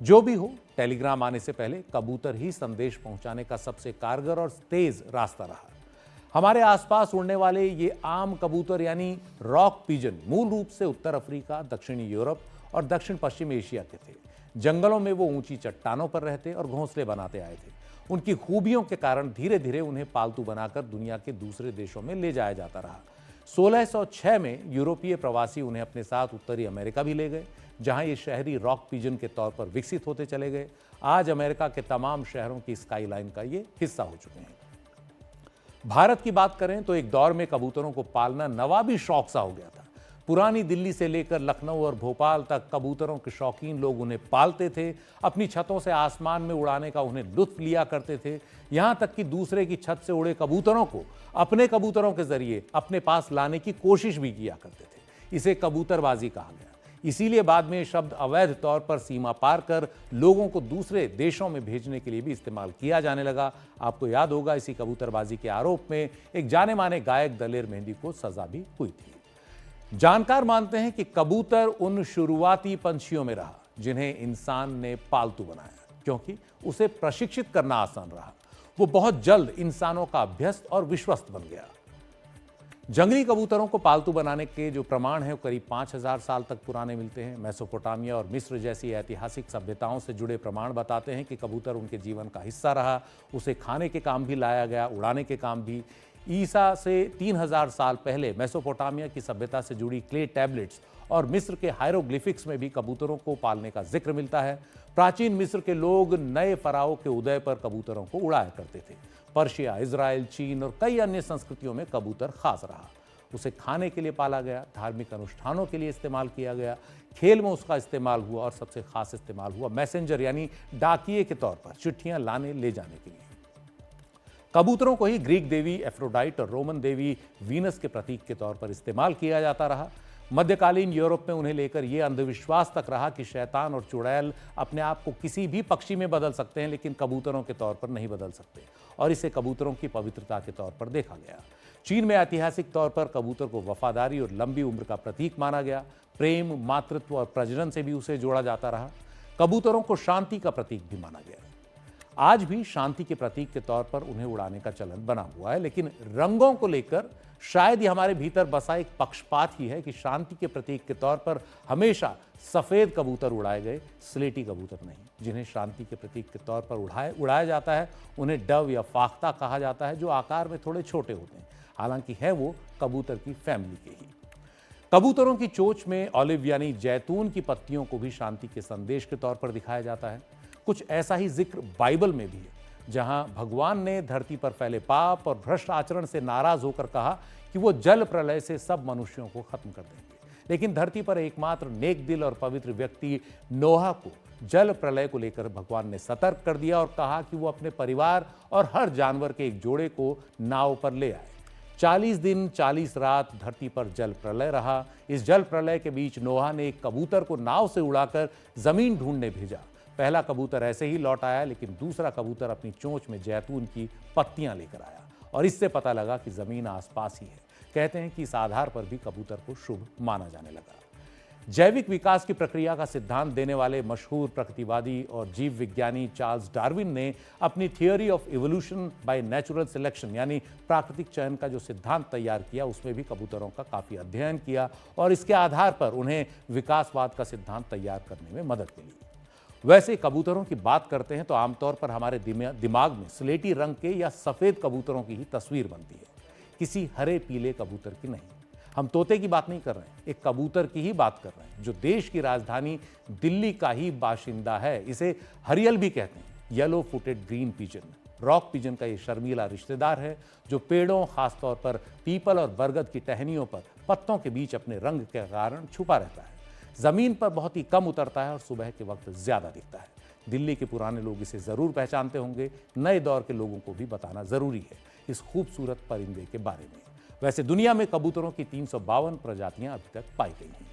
जो भी हो, टेलीग्राम आने से पहले कबूतर ही संदेश पहुंचाने का सबसे कारगर और तेज रास्ता रहा। हमारे आसपास उड़ने वाले ये आम कबूतर यानी रॉक पिजन मूल रूप से उत्तर अफ्रीका, दक्षिणी यूरोप और दक्षिण पश्चिम एशिया के थे। जंगलों में वो ऊंची चट्टानों पर रहते और घोंसले बनाते आए थे। उनकी खूबियों के कारण धीरे धीरे उन्हें पालतू बनाकर दुनिया के दूसरे देशों में ले जाया जाता रहा। 1606 में यूरोपीय प्रवासी उन्हें अपने साथ उत्तरी अमेरिका भी ले गए, जहां ये शहरी रॉक पिजन के तौर पर विकसित होते चले गए। आज अमेरिका के तमाम शहरों की स्काईलाइन का ये हिस्सा हो चुके हैं। भारत की बात करें तो एक दौर में कबूतरों को पालना नवाबी शौक सा हो गया था। पुरानी दिल्ली से लेकर लखनऊ और भोपाल तक कबूतरों के शौकीन लोग उन्हें पालते थे। अपनी छतों से आसमान में उड़ाने का उन्हें लुत्फ लिया करते थे। यहां तक कि दूसरे की छत से उड़े कबूतरों को अपने कबूतरों के जरिए अपने पास लाने की कोशिश भी किया करते थे। इसे कबूतरबाजी कहा गया। इसीलिए बाद में शब्द अवैध तौर पर सीमा पार कर लोगों को दूसरे देशों में भेजने के लिए भी इस्तेमाल किया जाने लगा। आपको याद होगा, इसी कबूतरबाजी के आरोप में एक जाने माने गायक दलेर मेहंदी को सजा भी हुई थी। जानकार मानते हैं कि कबूतर उन शुरुआती पंछियों में रहा जिन्हें इंसान ने पालतू बनाया, क्योंकि उसे प्रशिक्षित करना आसान रहा। वो बहुत जल्द इंसानों का अभ्यस्त और विश्वस्त बन गया। जंगली कबूतरों को पालतू बनाने के जो प्रमाण हैं वो करीब 5000 साल तक पुराने मिलते हैं। मेसोपोटामिया और मिस्र जैसी ऐतिहासिक सभ्यताओं से जुड़े प्रमाण बताते हैं कि कबूतर उनके जीवन का हिस्सा रहा। उसे खाने के काम भी लाया गया, उड़ाने के काम भी। ईसा से 3000 साल पहले मेसोपोटामिया की सभ्यता से जुड़ी क्ले टैबलेट्स और मिस्र के हायरोग्लिफिक्स में भी कबूतरों को पालने का जिक्र मिलता है। प्राचीन मिस्र के लोग नए फराओं के उदय पर कबूतरों को उड़ाया करते थे। पर्शिया, इजराइल, चीन और कई अन्य संस्कृतियों में कबूतर खास रहा। उसे खाने के लिए पाला गया, धार्मिक अनुष्ठानों के लिए इस्तेमाल किया गया, खेल में उसका इस्तेमाल हुआ और सबसे खास इस्तेमाल हुआ मैसेंजर यानी डाकिए के तौर पर चिट्ठियां लाने ले जाने के लिए। कबूतरों को ही ग्रीक देवी एफ्रोडाइट और रोमन देवी वीनस के प्रतीक के तौर पर इस्तेमाल किया जाता रहा। मध्यकालीन यूरोप में उन्हें लेकर यह अंधविश्वास तक रहा कि शैतान और चुड़ैल अपने आप को किसी भी पक्षी में बदल सकते हैं, लेकिन कबूतरों के तौर पर नहीं बदल सकते, और इसे कबूतरों की पवित्रता के तौर पर देखा गया। चीन में ऐतिहासिक तौर पर कबूतर को वफादारी और लंबी उम्र का प्रतीक माना गया। प्रेम, मातृत्व और प्रजनन से भी उसे जोड़ा जाता रहा। कबूतरों को शांति का प्रतीक भी माना गया। आज भी शांति के प्रतीक के तौर पर उन्हें उड़ाने का चलन बना हुआ है, लेकिन रंगों को लेकर शायद ये हमारे भीतर बसा एक पक्षपात ही है कि शांति के प्रतीक के तौर पर हमेशा सफेद कबूतर उड़ाए गए, स्लेटी कबूतर नहीं। जिन्हें शांति के प्रतीक के तौर पर उड़ाया जाता है उन्हें डव या फाख्ता कहा जाता है, जो आकार में थोड़े छोटे होते हैं, हालांकि है वो कबूतर की फैमिली के ही। कबूतरों की चोंच में ऑलिव यानी जैतून की पत्तियों को भी शांति के संदेश के तौर पर दिखाया जाता है। कुछ ऐसा ही जिक्र बाइबल में भी है, जहां भगवान ने धरती पर फैले पाप और भ्रष्ट आचरण से नाराज होकर कहा कि वो जल प्रलय से सब मनुष्यों को खत्म कर देंगे। लेकिन धरती पर एकमात्र नेक दिल और पवित्र व्यक्ति नोहा को जल प्रलय को लेकर भगवान ने सतर्क कर दिया और कहा कि वो अपने परिवार और हर जानवर के एक जोड़े को नाव पर ले आए। 40 दिन 40 रात धरती पर जल प्रलय रहा। इस जल प्रलय के बीच नोहा ने एक कबूतर को नाव से उड़ाकर जमीन ढूंढने भेजा। पहला कबूतर ऐसे ही लौट आया, लेकिन दूसरा कबूतर अपनी चोंच में जैतून की पत्तियां लेकर आया और इससे पता लगा कि जमीन आसपास ही है। कहते हैं कि इस आधार पर भी कबूतर को शुभ माना जाने लगा। जैविक विकास की प्रक्रिया का सिद्धांत देने वाले मशहूर प्रकृतिवादी और जीव विज्ञानी चार्ल्स डार्विन ने अपनी theory of evolution by natural selection यानी प्राकृतिक चयन का जो सिद्धांत तैयार किया, उसमें भी कबूतरों का काफी अध्ययन किया और इसके आधार पर उन्हें विकासवाद का सिद्धांत तैयार करने में मदद मिली। वैसे कबूतरों की बात करते हैं तो आमतौर पर हमारे दिमाग में स्लेटी रंग के या सफेद कबूतरों की ही तस्वीर बनती है, किसी हरे पीले कबूतर की नहीं। हम तोते की बात नहीं कर रहे हैं, एक कबूतर की ही बात कर रहे हैं जो देश की राजधानी दिल्ली का ही बाशिंदा है। इसे हरियल भी कहते हैं, yellow footed green pigeon. Rock pigeon का ये शर्मीला रिश्तेदार है जो पेड़ों, खासतौर पर पीपल और बरगद की टहनियों पर पत्तों के बीच अपने रंग के कारण छुपा रहता है। जमीन पर बहुत ही कम उतरता है और सुबह के वक्त ज्यादा दिखता है। दिल्ली के पुराने लोग इसे जरूर पहचानते होंगे, नए दौर के लोगों को भी बताना जरूरी है इस खूबसूरत परिंदे के बारे में। वैसे दुनिया में कबूतरों की 352 प्रजातियां अभी तक पाई गई हैं।